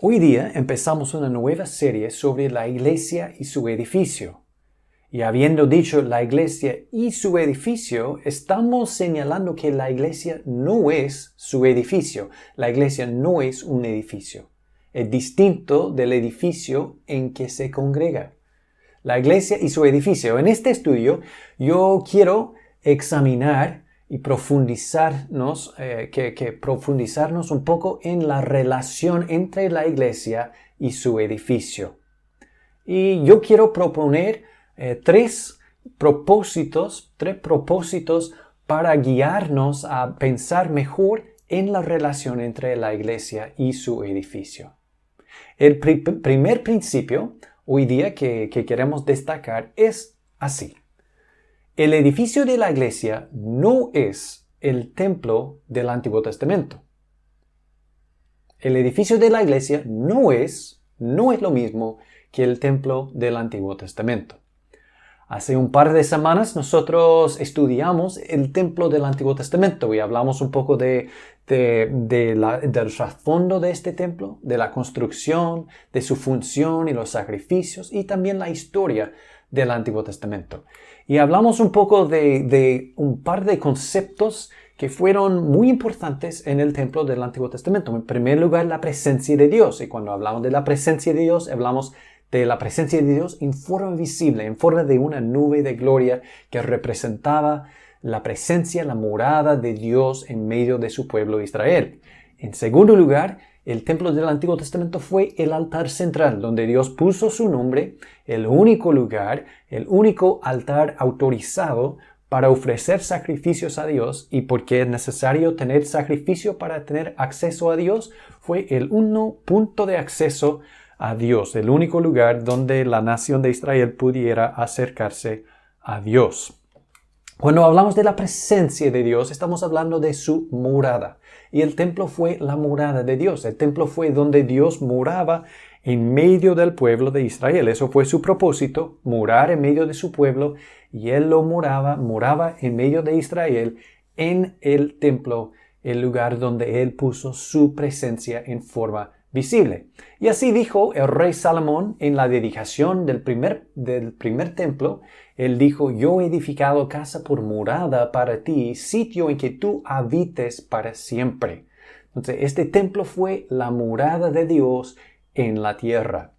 Hoy día empezamos una nueva serie sobre la iglesia y su edificio. Y habiendo dicho la iglesia y su edificio, estamos señalando que la iglesia no es su edificio. La iglesia no es un edificio. Es distinto del edificio en que se congrega. La iglesia y su edificio. En este estudio yo quiero examinar y profundizarnos un poco en la relación entre la iglesia y su edificio. Y yo quiero proponer tres propósitos para guiarnos a pensar mejor en la relación entre la iglesia y su edificio. El primer principio hoy día que queremos destacar es así. El edificio de la iglesia no es el templo del Antiguo Testamento. El edificio de la iglesia no es lo mismo que el templo del Antiguo Testamento. Hace un par de semanas nosotros estudiamos el templo del Antiguo Testamento y hablamos un poco del trasfondo de este templo, de la construcción, de su función y los sacrificios y también la historia del Antiguo Testamento. Y hablamos un poco de un par de conceptos que fueron muy importantes en el templo del Antiguo Testamento. En primer lugar, la presencia de Dios. Y cuando hablamos de la presencia de Dios, hablamos de la presencia de Dios en forma visible, en forma de una nube de gloria que representaba la presencia, la morada de Dios en medio de su pueblo Israel. En segundo lugar, el templo del Antiguo Testamento fue el altar central, donde Dios puso su nombre, el único lugar, el único altar autorizado para ofrecer sacrificios a Dios, y porque es necesario tener sacrificio para tener acceso a Dios, fue el único punto de acceso a Dios, el único lugar donde la nación de Israel pudiera acercarse a Dios. Cuando hablamos de la presencia de Dios, estamos hablando de su morada. Y el templo fue la morada de Dios. El templo fue donde Dios moraba en medio del pueblo de Israel. Eso fue su propósito, morar en medio de su pueblo. Y Él moraba en medio de Israel en el templo, el lugar donde Él puso su presencia en forma visible. Y así dijo el rey Salomón en la dedicación del primer templo. Él dijo: yo he edificado casa por morada para ti, sitio en que tú habites para siempre. Entonces, este templo fue la morada de Dios en la tierra.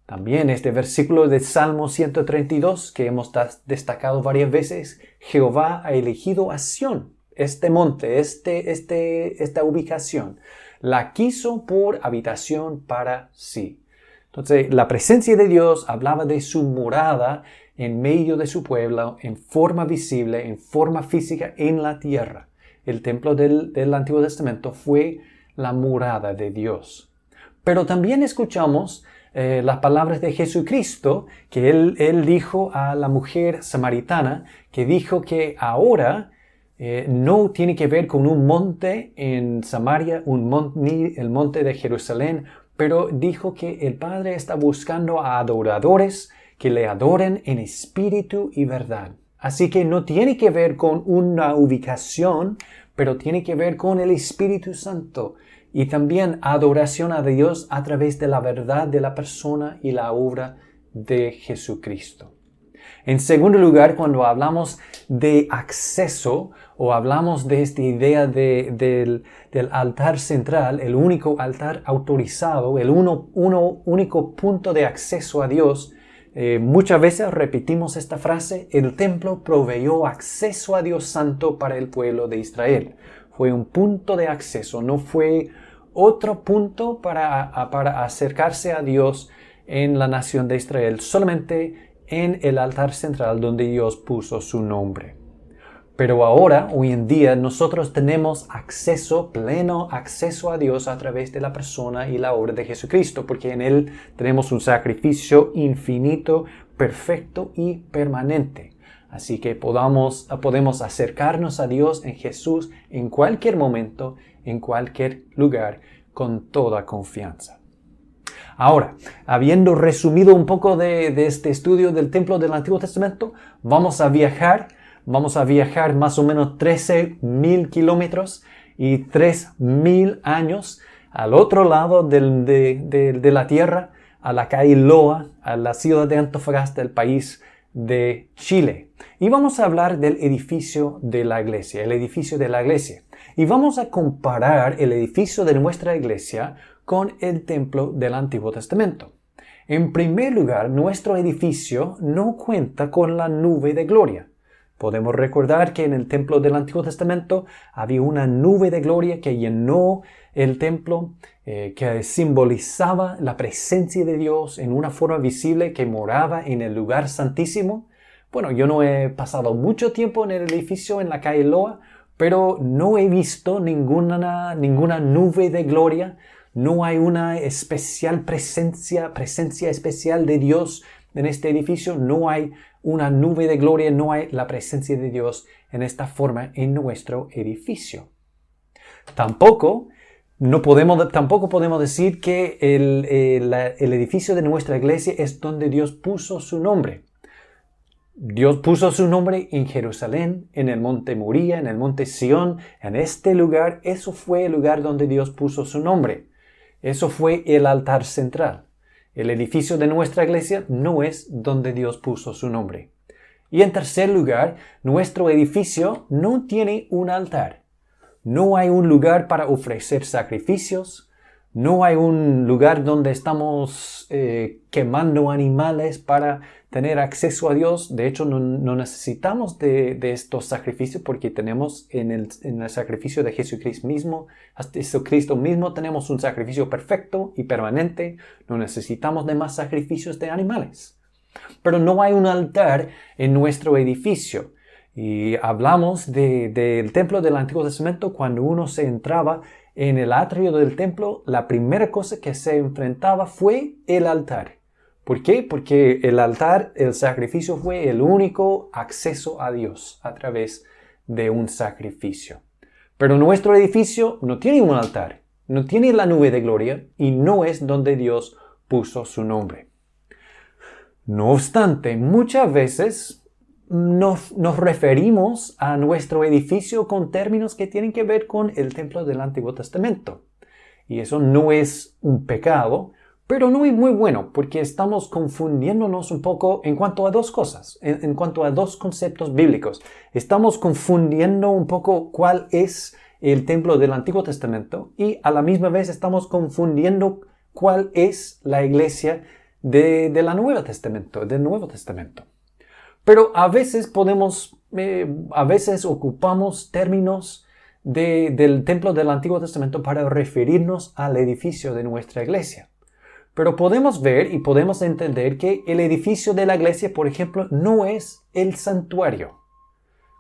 También este versículo de Salmo 132 que hemos destacado varias veces: Jehová ha elegido a Sión, este monte, esta ubicación. La quiso por habitación para sí. Entonces, la presencia de Dios hablaba de su morada en medio de su pueblo, en forma visible, en forma física, en la tierra. El templo del Antiguo Testamento fue la morada de Dios. Pero también escuchamos las palabras de Jesucristo, que él dijo a la mujer samaritana, que dijo que ahora no tiene que ver con un monte en Samaria, ni el monte de Jerusalén, pero dijo que el Padre está buscando a adoradores que le adoren en espíritu y verdad. Así que no tiene que ver con una ubicación, pero tiene que ver con el Espíritu Santo y también adoración a Dios a través de la verdad de la persona y la obra de Jesucristo. En segundo lugar, cuando hablamos de acceso o hablamos de esta idea del altar central, el único altar autorizado, el único punto de acceso a Dios, muchas veces repetimos esta frase: el templo proveyó acceso a Dios Santo para el pueblo de Israel. Fue un punto de acceso, no fue otro punto para acercarse a Dios en la nación de Israel, solamente en el altar central donde Dios puso su nombre. Pero ahora, hoy en día, nosotros tenemos pleno acceso a Dios a través de la persona y la obra de Jesucristo, porque en Él tenemos un sacrificio infinito, perfecto y permanente. Así que podemos acercarnos a Dios en Jesús en cualquier momento, en cualquier lugar, con toda confianza. Ahora, habiendo resumido un poco de este estudio del templo del Antiguo Testamento, vamos a viajar más o menos 13,000 kilómetros y 3,000 años al otro lado de la tierra, a la calle Loa, a la ciudad de Antofagasta, el país de Chile. Y vamos a hablar del edificio de la iglesia, el edificio de la iglesia. Y vamos a comparar el edificio de nuestra iglesia con el templo del Antiguo Testamento. En primer lugar, nuestro edificio no cuenta con la nube de gloria. Podemos recordar que en el templo del Antiguo Testamento había una nube de gloria que llenó el templo, que simbolizaba la presencia de Dios en una forma visible que moraba en el lugar santísimo. Bueno, yo no he pasado mucho tiempo en el edificio en la calle Loa, pero no he visto ninguna nube de gloria. No hay una presencia especial de Dios en este edificio. No hay una nube de gloria, no hay la presencia de Dios en esta forma en nuestro edificio. Tampoco podemos decir que el edificio de nuestra iglesia es donde Dios puso su nombre. Dios puso su nombre en Jerusalén, en el monte Moría, en el monte Sión, en este lugar. Eso fue el lugar donde Dios puso su nombre. Eso fue el altar central. El edificio de nuestra iglesia no es donde Dios puso su nombre. Y en tercer lugar, nuestro edificio no tiene un altar. No hay un lugar para ofrecer sacrificios. No hay un lugar donde estamos quemando animales para tener acceso a Dios. De hecho, no necesitamos de estos sacrificios porque tenemos en el sacrificio de Jesucristo mismo tenemos un sacrificio perfecto y permanente. No necesitamos de más sacrificios de animales. Pero no hay un altar en nuestro edificio. Y hablamos del templo del Antiguo Testamento. Cuando uno se entraba en el atrio del templo, la primera cosa que se enfrentaba fue el altar. ¿Por qué? Porque el altar, el sacrificio, fue el único acceso a Dios a través de un sacrificio. Pero nuestro edificio no tiene un altar, no tiene la nube de gloria y no es donde Dios puso su nombre. No obstante, muchas veces nos referimos a nuestro edificio con términos que tienen que ver con el templo del Antiguo Testamento. Y eso no es un pecado, pero no es muy bueno porque estamos confundiéndonos un poco en cuanto a dos cosas, en cuanto a dos conceptos bíblicos. Estamos confundiendo un poco cuál es el templo del Antiguo Testamento y a la misma vez estamos confundiendo cuál es la iglesia del Nuevo Testamento. Pero a veces ocupamos términos del templo del Antiguo Testamento para referirnos al edificio de nuestra iglesia. Pero podemos ver y podemos entender que el edificio de la iglesia, por ejemplo, no es el santuario.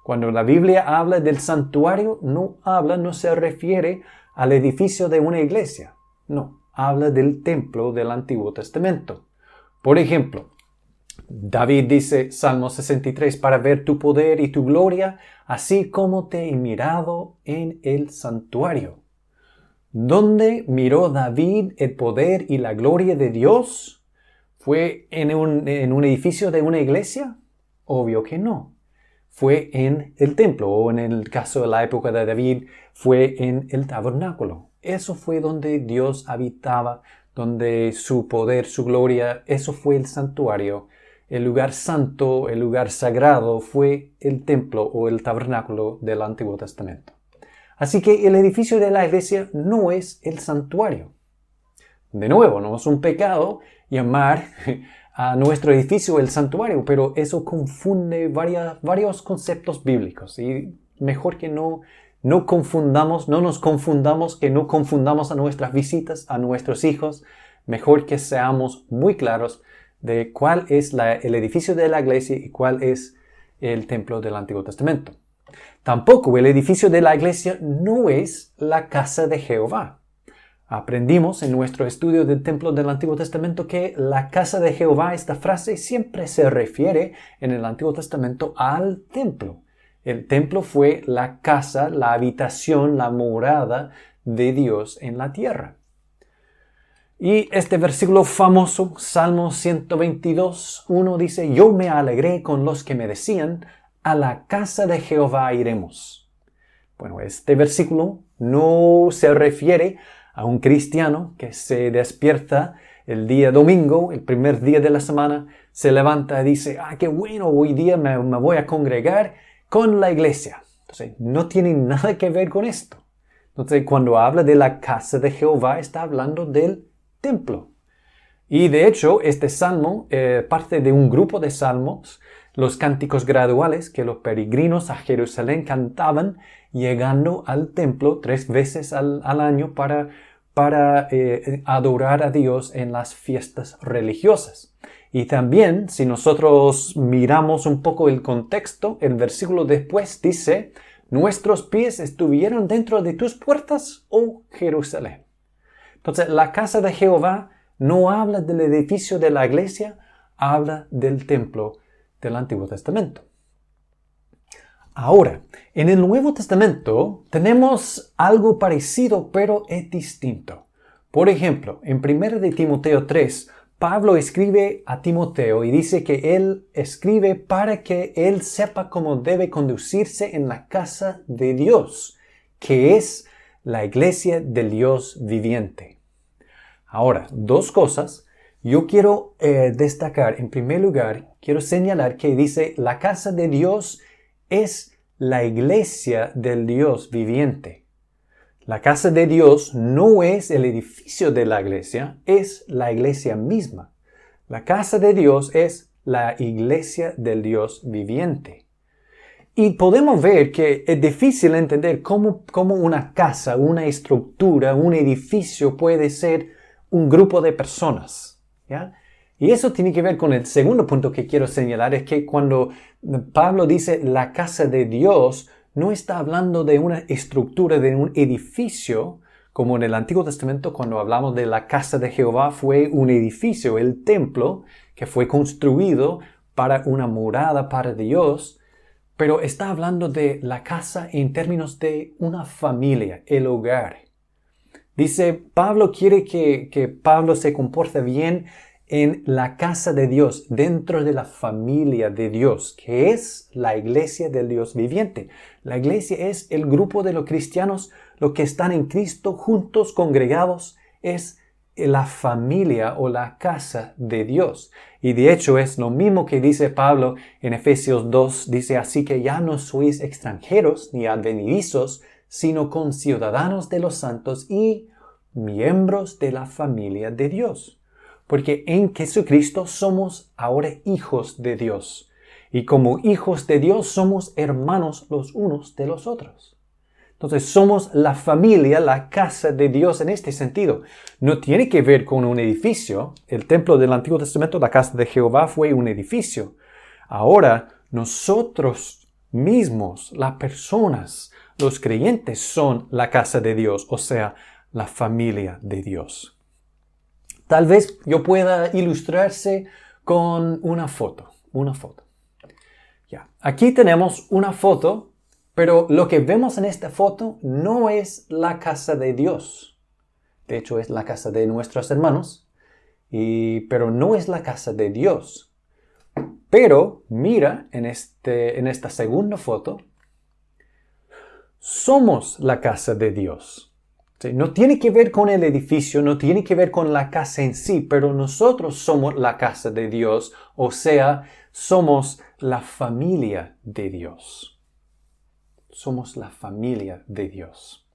Cuando la Biblia habla del santuario, no se refiere al edificio de una iglesia. No, habla del templo del Antiguo Testamento. Por ejemplo, David dice, Salmo 63, para ver tu poder y tu gloria, así como te he mirado en el santuario. ¿Dónde miró David el poder y la gloria de Dios? ¿Fue en un edificio de una iglesia? Obvio que no. Fue en el templo, o en el caso de la época de David, fue en el tabernáculo. Eso fue donde Dios habitaba, donde su poder, su gloria, eso fue el santuario. El lugar santo, el lugar sagrado fue el templo o el tabernáculo del Antiguo Testamento. Así que el edificio de la iglesia no es el santuario. De nuevo, no es un pecado llamar a nuestro edificio el santuario, pero eso confunde varios conceptos bíblicos. Y mejor que no nos confundamos a nuestras visitas, a nuestros hijos. Mejor que seamos muy claros de cuál es el edificio de la iglesia y cuál es el templo del Antiguo Testamento. Tampoco el edificio de la iglesia no es la casa de Jehová. Aprendimos en nuestro estudio del templo del Antiguo Testamento que la casa de Jehová, esta frase siempre se refiere en el Antiguo Testamento al templo. El templo fue la casa, la habitación, la morada de Dios en la tierra. Y este versículo famoso, Salmo 122:1 dice, yo me alegré con los que me decían, a la casa de Jehová iremos. Bueno, este versículo no se refiere a un cristiano que se despierta el día domingo, el primer día de la semana, se levanta y dice, qué bueno, hoy día me voy a congregar con la iglesia. Entonces, no tiene nada que ver con esto. Entonces, cuando habla de la casa de Jehová, está hablando del templo. Y de hecho, este salmo parte de un grupo de salmos, los cánticos graduales que los peregrinos a Jerusalén cantaban llegando al templo 3 veces al año para adorar a Dios en las fiestas religiosas. Y también, si nosotros miramos un poco el contexto, el versículo después dice, nuestros pies estuvieron dentro de tus puertas, oh Jerusalén. Entonces, la casa de Jehová no habla del edificio de la iglesia, habla del templo del Antiguo Testamento. Ahora, en el Nuevo Testamento tenemos algo parecido, pero es distinto. Por ejemplo, en 1 de Timoteo 3, Pablo escribe a Timoteo y dice que él escribe para que él sepa cómo debe conducirse en la casa de Dios, que es la iglesia del Dios viviente. Ahora, 2 cosas. Yo quiero destacar, en primer lugar, quiero señalar que dice la casa de Dios es la iglesia del Dios viviente. La casa de Dios no es el edificio de la iglesia, es la iglesia misma. La casa de Dios es la iglesia del Dios viviente. Y podemos ver que es difícil entender cómo una casa, una estructura, un edificio puede ser un grupo de personas, ¿ya? Y eso tiene que ver con el segundo punto que quiero señalar, es que cuando Pablo dice la casa de Dios, no está hablando de una estructura, de un edificio, como en el Antiguo Testamento cuando hablamos de la casa de Jehová fue un edificio, el templo, que fue construido para una morada para Dios, pero está hablando de la casa en términos de una familia, el hogar. Dice, Pablo quiere que Pablo se comporte bien en la casa de Dios, dentro de la familia de Dios, que es la iglesia del Dios viviente. La iglesia es el grupo de los cristianos, los que están en Cristo juntos, congregados, es la familia o la casa de Dios. Y de hecho es lo mismo que dice Pablo en Efesios 2, dice, así que ya no sois extranjeros ni advenedizos, sino conciudadanos de los santos y miembros de la familia de Dios. Porque en Jesucristo somos ahora hijos de Dios. Y como hijos de Dios somos hermanos los unos de los otros. Entonces somos la familia, la casa de Dios en este sentido. No tiene que ver con un edificio. El templo del Antiguo Testamento, la casa de Jehová, fue un edificio. Ahora nosotros mismos, las personas, los creyentes son la casa de Dios, o sea, la familia de Dios. Tal vez yo pueda ilustrarse con una foto. Ya. Aquí tenemos una foto, pero lo que vemos en esta foto no es la casa de Dios. De hecho, es la casa de nuestros hermanos, pero no es la casa de Dios. Pero mira en esta segunda foto, somos la casa de Dios. ¿Sí? No tiene que ver con el edificio, no tiene que ver con la casa en sí, pero nosotros somos la casa de Dios, o sea, somos la familia de Dios. Somos la familia de Dios.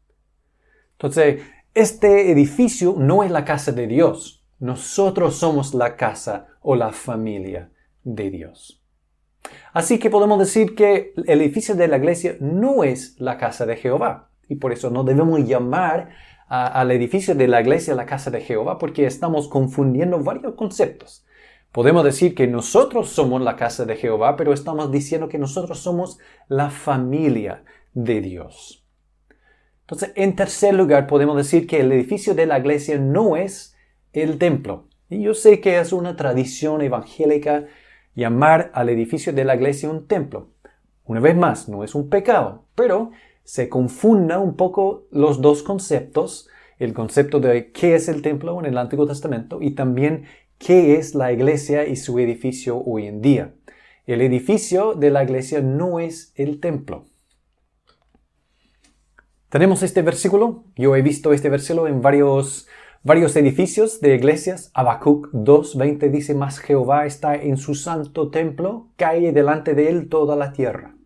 Entonces, este edificio no es la casa de Dios. Nosotros somos la casa o la familia de Dios. Así que podemos decir que el edificio de la iglesia no es la casa de Jehová. Y por eso no debemos llamar al edificio de la iglesia la casa de Jehová, porque estamos confundiendo varios conceptos. Podemos decir que nosotros somos la casa de Jehová, pero estamos diciendo que nosotros somos la familia de Dios. Entonces, en tercer lugar, podemos decir que el edificio de la iglesia no es el templo. Y yo sé que es una tradición evangélica llamar al edificio de la iglesia un templo. Una vez más, no es un pecado, pero se confunda un poco los dos conceptos, el concepto de qué es el templo en el Antiguo Testamento y también qué es la iglesia y su edificio hoy en día. El edificio de la iglesia no es el templo. Tenemos este versículo. Yo he visto este versículo en varios edificios de iglesias. Habacuc 2:20 dice: mas Jehová está en su santo templo, cae delante de él toda la tierra.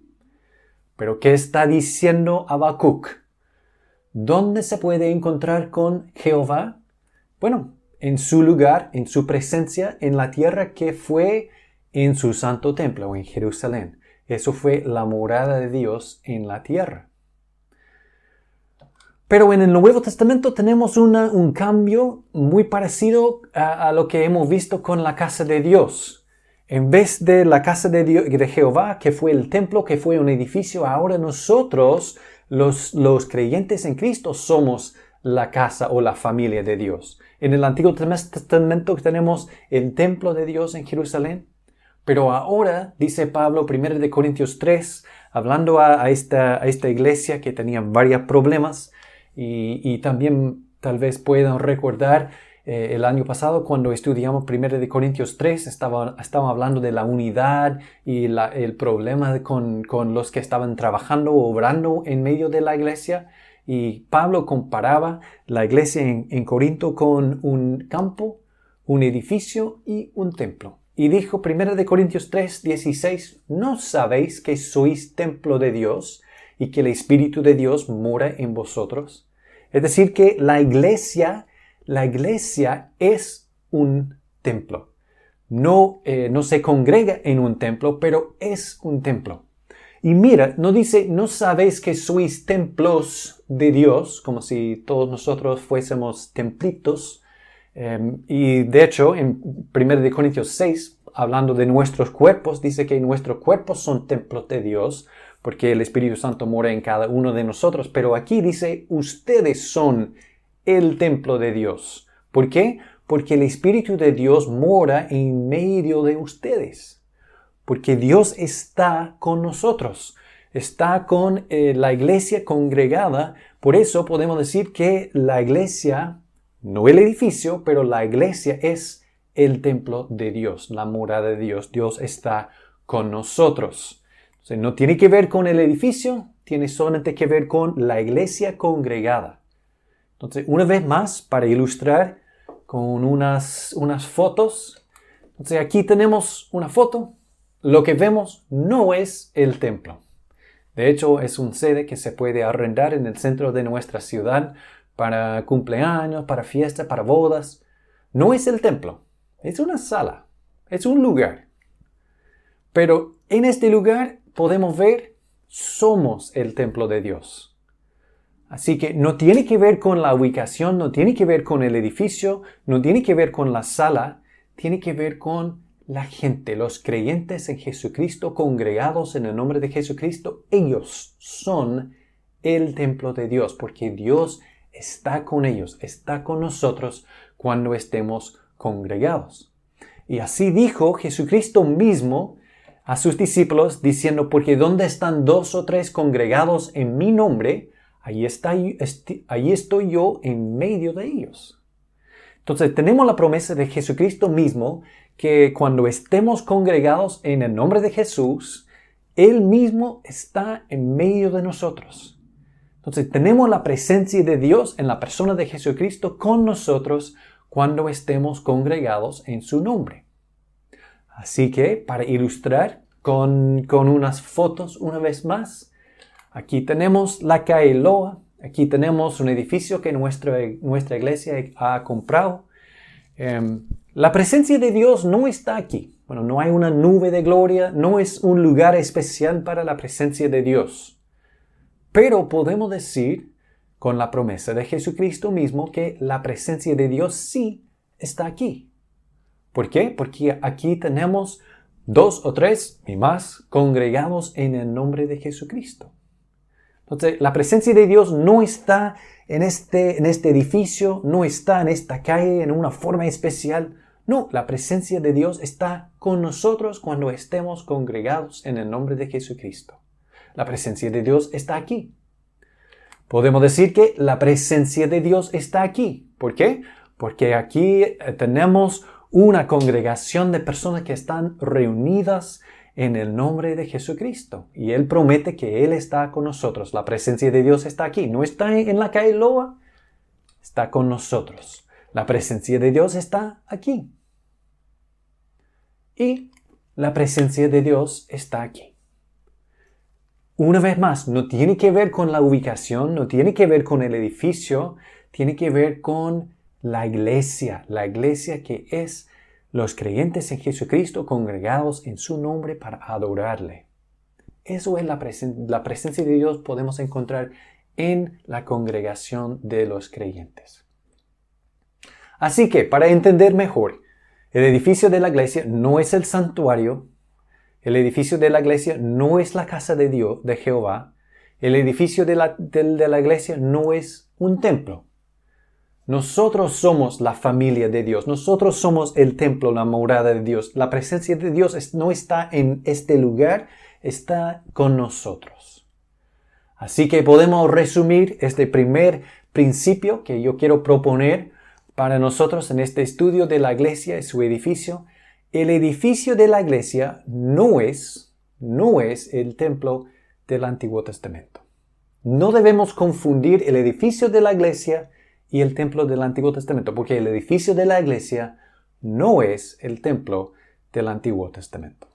Pero ¿qué está diciendo Habacuc? ¿Dónde se puede encontrar con Jehová? Bueno, en su lugar, en su presencia, en la tierra que fue en su santo templo, en Jerusalén. Eso fue la morada de Dios en la tierra. Pero en el Nuevo Testamento tenemos un cambio muy parecido a lo que hemos visto con la casa de Dios. En vez de la casa de Jehová, que fue el templo, que fue un edificio, ahora nosotros, los creyentes en Cristo, somos la casa o la familia de Dios. En el Antiguo Testamento tenemos el templo de Dios en Jerusalén, pero ahora, dice Pablo, 1 Corintios 3, hablando a esta iglesia que tenía varios problemas, y también tal vez puedan recordar el año pasado cuando estudiamos 1 Corintios 3, estaba hablando de la unidad y el problema con los que estaban trabajando o obrando en medio de la iglesia. Y Pablo comparaba la iglesia en Corinto con un campo, un edificio y un templo. Y dijo 1 Corintios 3:16, ¿no sabéis que sois templo de Dios y que el Espíritu de Dios mora en vosotros? Es decir, que la iglesia es un templo. No se congrega en un templo, pero es un templo. Y mira, no dice, ¿no sabéis que sois templos de Dios? Como si todos nosotros fuésemos templitos. Y de hecho, en 1 Corintios 6, hablando de nuestros cuerpos, dice que nuestros cuerpos son templos de Dios, porque el Espíritu Santo mora en cada uno de nosotros. Pero aquí dice, ustedes son el templo de Dios. ¿Por qué? Porque el Espíritu de Dios mora en medio de ustedes. Porque Dios está con nosotros. Está con la iglesia congregada. Por eso podemos decir que la iglesia, no el edificio, pero la iglesia es el templo de Dios, la morada de Dios. Dios está con nosotros. Entonces, no tiene que ver con el edificio, tiene solamente que ver con la iglesia congregada. Entonces, una vez más, para ilustrar con unas fotos. Entonces, aquí tenemos una foto. Lo que vemos no es el templo. De hecho, es un sede que se puede arrendar en el centro de nuestra ciudad para cumpleaños, para fiestas, para bodas. No es el templo. Es una sala. Es un lugar. Pero en este lugar podemos ver, somos el templo de Dios. Así que no tiene que ver con la ubicación, no tiene que ver con el edificio, no tiene que ver con la sala, tiene que ver con la gente, los creyentes en Jesucristo, congregados en el nombre de Jesucristo. Ellos son el templo de Dios, porque Dios está con ellos, está con nosotros cuando estemos congregados. Y así dijo Jesucristo mismo a sus discípulos, diciendo, porque donde están 2 o 3 congregados en mi nombre, ahí estoy yo en medio de ellos. Entonces tenemos la promesa de Jesucristo mismo que cuando estemos congregados en el nombre de Jesús, Él mismo está en medio de nosotros. Entonces tenemos la presencia de Dios en la persona de Jesucristo con nosotros cuando estemos congregados en su nombre. Así que para ilustrar con unas fotos una vez más, aquí tenemos la calle Loa, aquí tenemos un edificio que nuestra iglesia ha comprado. La presencia de Dios no está aquí. Bueno, no hay una nube de gloria, no es un lugar especial para la presencia de Dios. Pero podemos decir, con la promesa de Jesucristo mismo, que la presencia de Dios sí está aquí. ¿Por qué? Porque aquí tenemos 2 o 3 y más congregados en el nombre de Jesucristo. Entonces, la presencia de Dios no está en este edificio, no está en esta calle en una forma especial. No, la presencia de Dios está con nosotros cuando estemos congregados en el nombre de Jesucristo. La presencia de Dios está aquí. Podemos decir que la presencia de Dios está aquí. ¿Por qué? Porque aquí tenemos una congregación de personas que están reunidas en el nombre de Jesucristo. Y Él promete que Él está con nosotros. La presencia de Dios está aquí. No está en la calle Loa, está con nosotros. La presencia de Dios está aquí. Y la presencia de Dios está aquí. Una vez más, no tiene que ver con la ubicación, no tiene que ver con el edificio, tiene que ver con la iglesia que es los creyentes en Jesucristo congregados en su nombre para adorarle. Eso es la presencia de Dios podemos encontrar en la congregación de los creyentes. Así que, para entender mejor, el edificio de la iglesia no es el santuario. El edificio de la iglesia no es la casa de Dios, de Jehová. El edificio de la iglesia no es un templo. Nosotros somos la familia de Dios. Nosotros somos el templo, la morada de Dios. La presencia de Dios no está en este lugar, está con nosotros. Así que podemos resumir este primer principio que yo quiero proponer para nosotros en este estudio de la iglesia y su edificio. El edificio de la iglesia no es el templo del Antiguo Testamento. No debemos confundir el edificio de la iglesia y el templo del Antiguo Testamento, porque el edificio de la iglesia no es el templo del Antiguo Testamento.